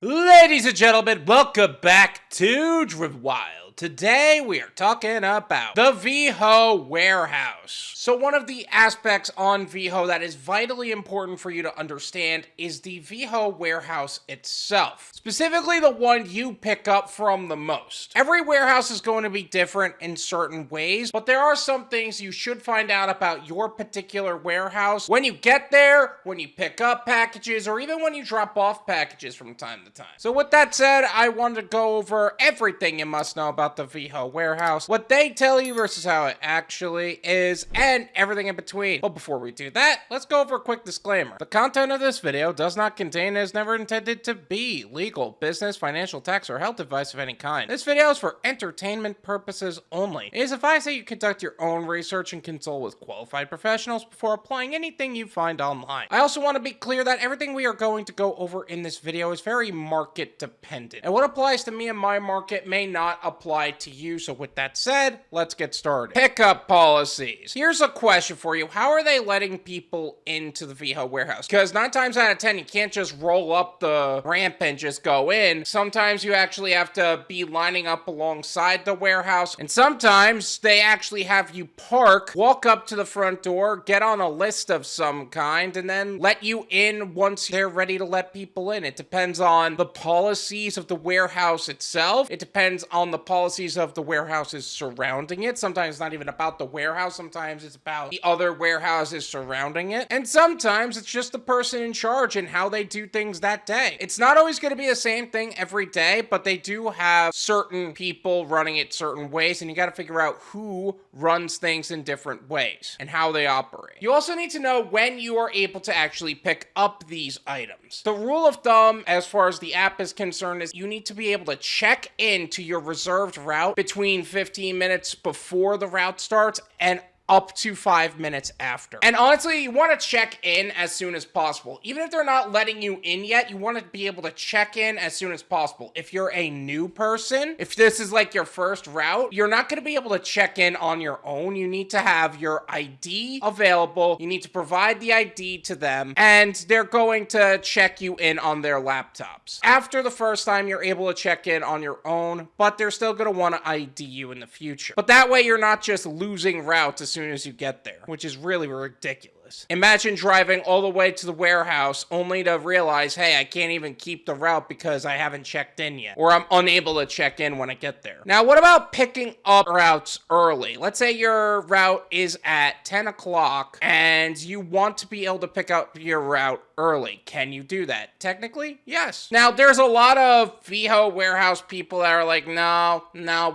Ladies and gentlemen, welcome back to Driven Wyld. Today we are talking about the Veho Warehouse. So one of the aspects on Veho that is vitally important for you to understand is the Veho Warehouse itself. Specifically the one you pick up from the most. Every warehouse is going to be different in certain ways, but there are some things you should find out about your particular warehouse when you get there, when you pick up packages, or even when you drop off packages from time to time. So with that said, I wanted to go over everything you must know about the Veho Warehouse, what they tell you versus how it actually is, and everything in between. But before we do that, let's go over a quick disclaimer. The content of this video does not contain and is never intended to be legal, business, financial, tax, or health advice of any kind. This video is for entertainment purposes only. It is advised that you conduct your own research and consult with qualified professionals before applying anything you find online. I also want to be clear that everything we are going to go over in this video is very market dependent, and what applies to me and my market may not apply to you. So with that said, let's get started. Pickup policies. Here's a question for you. How are they letting people into the Veho Warehouse? Because 9 times out of 10, you can't just roll up the ramp and just go in. Sometimes you actually have to be lining up alongside the warehouse, and sometimes they actually have you park, walk up to the front door, get on a list of some kind, and then let you in once they're ready to let people in. It depends on the policies of the warehouse itself. It depends on the policies of the warehouses surrounding it. Sometimes it's not even about the warehouse. Sometimes it's about the other warehouses surrounding it. And sometimes it's just the person in charge and how they do things that day. It's not always going to be the same thing every day, but they do have certain people running it certain ways, and you got to figure out who runs things in different ways and how they operate. You also need to know when you are able to actually pick up these items. The rule of thumb as far as the app is concerned is you need to be able to check into your reserved route between 15 minutes before the route starts and up to 5 minutes after. And honestly, you want to check in as soon as possible. Even if they're not letting you in yet, you want to be able to check in as soon as possible. If you're a new person, if this is like your first route, you're not going to be able to check in on your own. You need to have your ID available. You need to provide the ID to them, and they're going to check you in on their laptops. After the first time, you're able to check in on your own, but they're still going to want to ID you in the future. But that way, you're not just losing routes as soon as you get there, which is really ridiculous. Imagine driving all the way to the warehouse only to realize, hey, I can't even keep the route because I haven't checked in yet, or I'm unable to check in when I get there. Now, what about picking up routes early? Let's say your route is at 10 o'clock and you want to be able to pick up your route early. Can you do that? Technically, yes. Now, there's a lot of Veho Warehouse people that are like, no,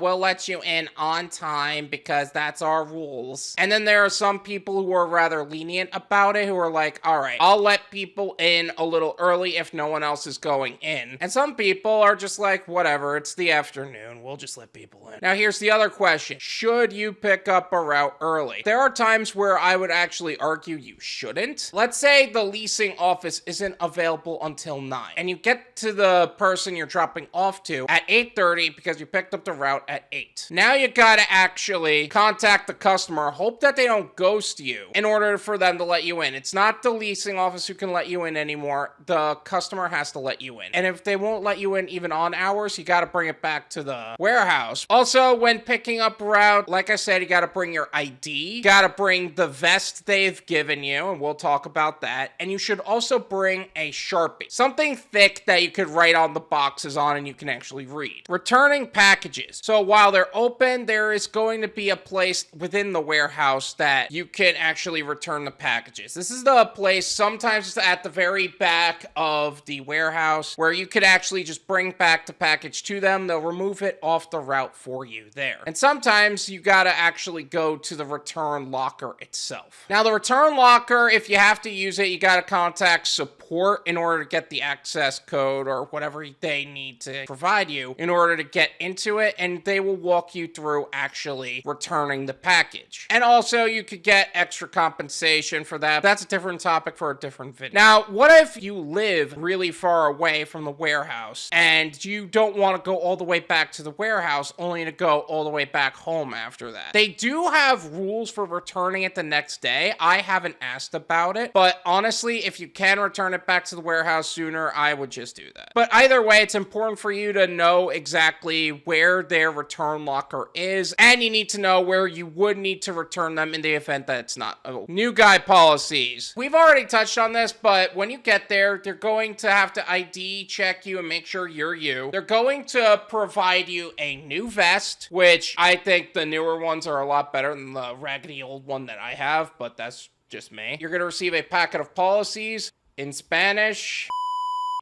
we'll let you in on time because that's our rules. And then there are some people who are rather lenient about it, who are like, all right, I'll let people in a little early if no one else is going in. And some people are just like, whatever, it's the afternoon, we'll just let people in. Now, here's the other question. Should you pick up a route early? There are times where I would actually argue you shouldn't. Let's say the leasing office isn't available until 9, and you get to the person you're dropping off to at 8:30 because you picked up the route at 8. Now you gotta actually contact the customer, hope that they don't ghost you in order for them to let you in. It's not the leasing office who can let you in anymore. The customer has to let you in. And if they won't let you in even on hours, you got to bring it back to the warehouse. Also, when picking up a route, like I said, you got to bring your ID. You got to bring the vest they've given you, and we'll talk about that. And you should also bring a Sharpie. Something thick that you could write on the boxes on and you can actually read. Returning packages. So while they're open, there is going to be a place within the warehouse that you can actually return the packages. This is the place, sometimes it's at the very back of the warehouse, where you could actually just bring back the package to them. They'll remove it off the route for you there. And sometimes you gotta actually go to the return locker itself. Now, the return locker, if you have to use it, you gotta contact support in order to get the access code or whatever they need to provide you in order to get into it, and they will walk you through actually returning the package. And also, you could get extra compensation for that. That's a different topic for a different video. Now, what if you live really far away from the warehouse and you don't want to go all the way back to the warehouse only to go all the way back home after that? They do have rules for returning it the next day. I haven't asked about it, but honestly, if you can return it back to the warehouse sooner, I would just do that. But either way, it's important for you to know exactly where their return locker is, and you need to know where you would need to return them in the event that it's not. Oh, new guy policies. We've already touched on this, but when you get there, they're going to have to ID check you and make sure you're you. They're going to provide you a new vest, which I think the newer ones are a lot better than the raggedy old one that I have, but that's just me. You're going to receive a packet of policies in Spanish.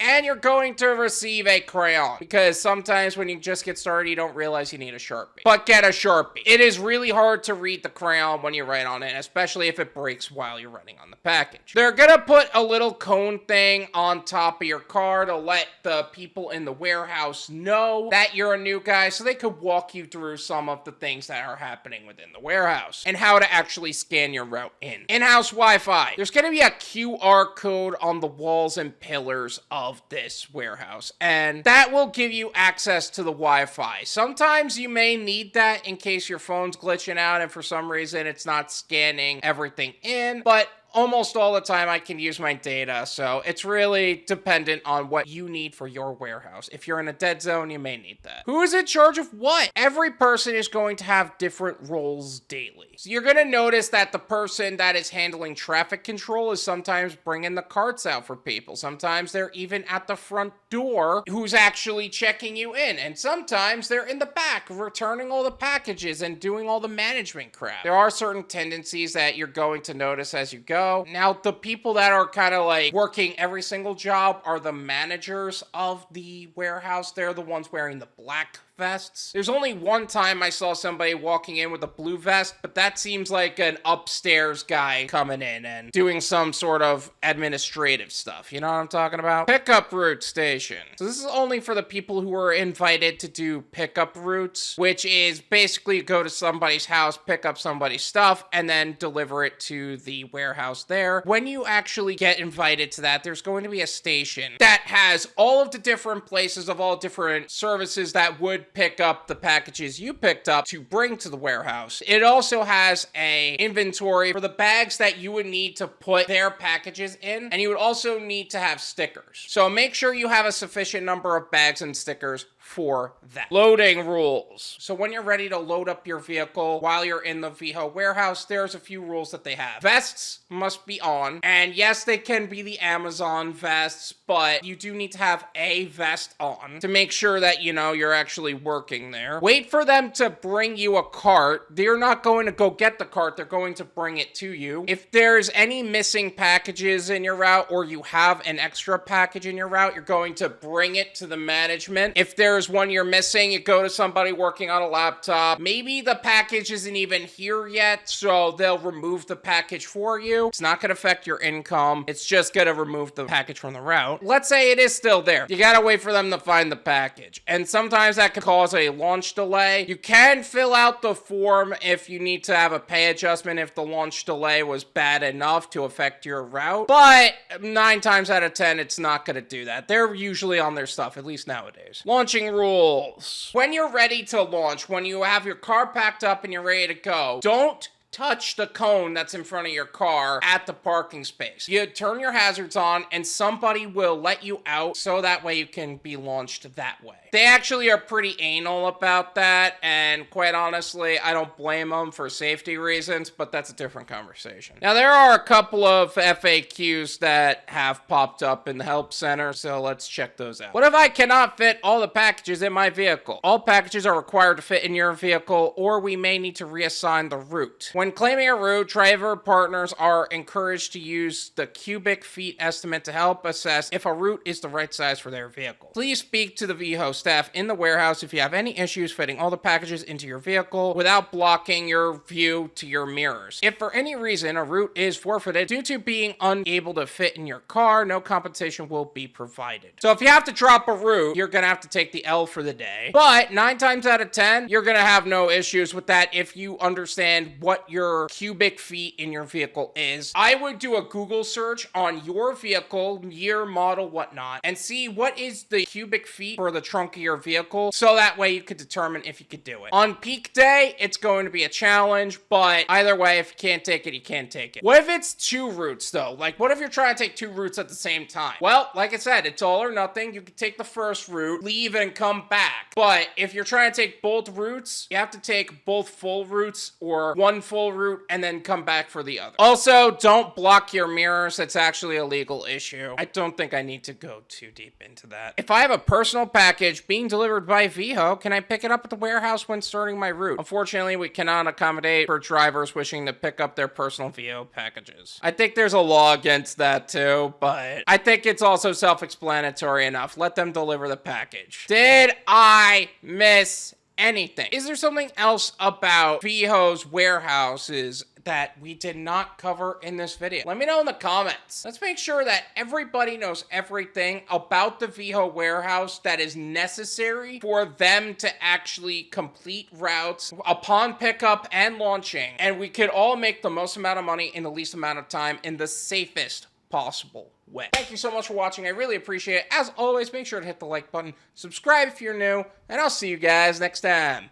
And you're going to receive a crayon, because sometimes when you just get started, you don't realize you need a Sharpie. But get a Sharpie. It is really hard to read the crayon when you write on it, especially if it breaks while you're writing on the package. They're gonna put a little cone thing on top of your car to let the people in the warehouse know that you're a new guy, so they could walk you through some of the things that are happening within the warehouse and how to actually scan your route in. In-house Wi-Fi. There's gonna be a QR code on the walls and pillars of this warehouse, and that will give you access to the Wi-Fi. Sometimes you may need that in case your phone's glitching out and for some reason it's not scanning everything in, but almost all the time I can use my data, so it's really dependent on what you need for your warehouse. If you're in a dead zone, you may need that. Who is in charge of what? Every person is going to have different roles daily. So you're going to notice that the person that is handling traffic control is sometimes bringing the carts out for people. Sometimes they're even at the front door who's actually checking you in. And sometimes they're in the back returning all the packages and doing all the management crap. There are certain tendencies that you're going to notice as you go. Now, the people that are kind of like working every single job are the managers of the warehouse. They're the ones wearing the black vests. There's only one time I saw somebody walking in with a blue vest, but that seems like an upstairs guy coming in and doing some sort of administrative stuff. You know what I'm talking about? Pickup route station. So this is only for the people who are invited to do pickup routes, which is basically go to somebody's house, pick up somebody's stuff, and then deliver it to the warehouse there. When you actually get invited to that, there's going to be a station that has all of the different places of all different services that would pick up the packages you picked up to bring to the warehouse. It also has a inventory for the bags that you would need to put their packages in, and you would also need to have stickers. So make sure you have a sufficient number of bags and stickers for that. Loading rules. So when you're ready to load up your vehicle while you're in the Veho warehouse, there's a few rules that they have. Vests must be on, and yes, they can be the Amazon vests, but you do need to have a vest on to make sure that, you know, you're actually working there. Wait for them to bring you a cart. They're not going to go get the cart, they're going to bring it to you. If there's any missing packages in your route, or you have an extra package in your route, you're going to bring it to the management. If there's one you're missing, you go to somebody working on a laptop. Maybe the package isn't even here yet, so they'll remove the package for you. It's not going to affect your income. It's just going to remove the package from the route. Let's say it is still there. You got to wait for them to find the package. And sometimes that can cause a launch delay. You can fill out the form if you need to have a pay adjustment if the launch delay was bad enough to affect your route. But 9 times out of 10, it's not going to do that. They're usually on their stuff, at least nowadays. Launching rules. When you're ready to launch, when you have your car packed up and you're ready to go, don't touch the cone that's in front of your car at the parking space. You turn your hazards on and somebody will let you out so that way you can be launched that way. They actually are pretty anal about that, and quite honestly, I don't blame them for safety reasons, but that's a different conversation. Now, there are a couple of FAQs that have popped up in the help center, so let's check those out. What if I cannot fit all the packages in my vehicle? All packages are required to fit in your vehicle, or we may need to reassign the route. When claiming a route, driver partners are encouraged to use the cubic feet estimate to help assess if a route is the right size for their vehicle. Please speak to the Veho staff in the warehouse if you have any issues fitting all the packages into your vehicle without blocking your view to your mirrors. If for any reason a route is forfeited due to being unable to fit in your car, no compensation will be provided. So if you have to drop a route, you're gonna have to take the L for the day. But 9 times out of 10, you're gonna have no issues with that if you understand what your cubic feet in your vehicle is, I would do a Google search on your vehicle, year, model, whatnot, and see what is the cubic feet for the trunk of your vehicle, so that way you could determine if you could do it. On peak day, it's going to be a challenge, but either way, if you can't take it, you can't take it. What if it's 2 routes though? Like, what if you're trying to take 2 routes at the same time? Well, like I said, it's all or nothing. You can take the first route, leave, and come back. But if you're trying to take both routes, you have to take both full routes or one full route and then come back for the other. Also, don't block your mirrors. It's actually a legal issue. I don't think I need to go too deep into that. If I have a personal package being delivered by Veho, can I pick it up at the warehouse when starting my route? Unfortunately, we cannot accommodate for drivers wishing to pick up their personal Veho packages. I think there's a law against that too, but I think it's also self-explanatory enough. Let them deliver the package. Did I miss anything? Is there something else about Veho's warehouses that we did not cover in this video? Let me know in the comments. Let's make sure that everybody knows everything about the Veho warehouse that is necessary for them to actually complete routes upon pickup and launching, and we could all make the most amount of money in the least amount of time in the safest possible way. Thank you so much for watching. I really appreciate it. As always, make sure to hit the like button, subscribe if you're new, and I'll see you guys next time.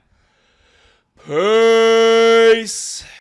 Peace.